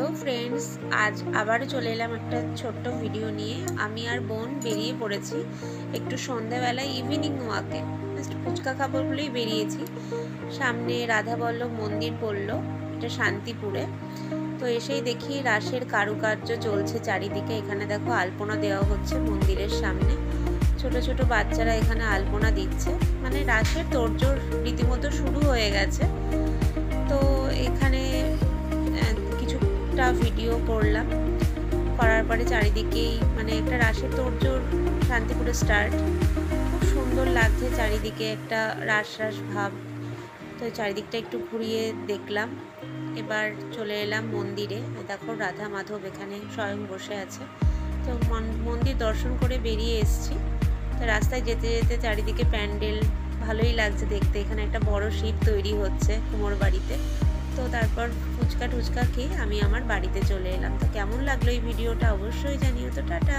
Hello friends, आज आबार चले एलाम একটা ছোট্ট ভিডিও নিয়ে। আমি আর বোন বেরিয়ে পড়েছি একটু সন্ধ্যাবেলা ইভিনিং ওয়াকে। জাস্ট ফুচকা খাবো বলেই বেরিয়েছি। সামনে রাধাবল্লভ মন্দির পড়লো, এটা শান্তিপুরে। তো এসেই দেখি রাসের কারুকার্য চলছে চারিদিকে। এখানে দেখো আলপনা দেওয়া হচ্ছে মন্দিরের সামনে। ছোট ছোট বাচ্চারা এখানে আলপনা দিচ্ছে, মানে রাসের তোড়জোড় রীতিমতো শুরু হয়ে গেছে। তো এখানে কিছুটা ভিডিও করলাম, করার পরে চারিদিকেই মানে একটা রাসের তোড়জোড় শান্তিপুরে স্টার্ট। খুব সুন্দর লাগছে চারিদিকে, একটা রাস রাস ভাব। তো চারিদিকটা একটু ঘুরিয়ে দেখলাম। এবার চলে এলাম মন্দিরে। দেখো রাধা মাধব এখানে স্বয়ং বসে আছে। তো মন্দির দর্শন করে বেরিয়ে এসেছি। তো রাস্তায় যেতে যেতে চারিদিকে প্যান্ডেল, ভালোই লাগছে দেখতে। এখানে একটা বড় শিব তৈরি হচ্ছে কুমোর বাড়িতে। তো তারপর ফুচকা টুচকা খেয়ে আমি আমার বাড়িতে চলে এলাম। তো কেমন লাগলো এই ভিডিওটা অবশ্যই জানিও। তো টাটা।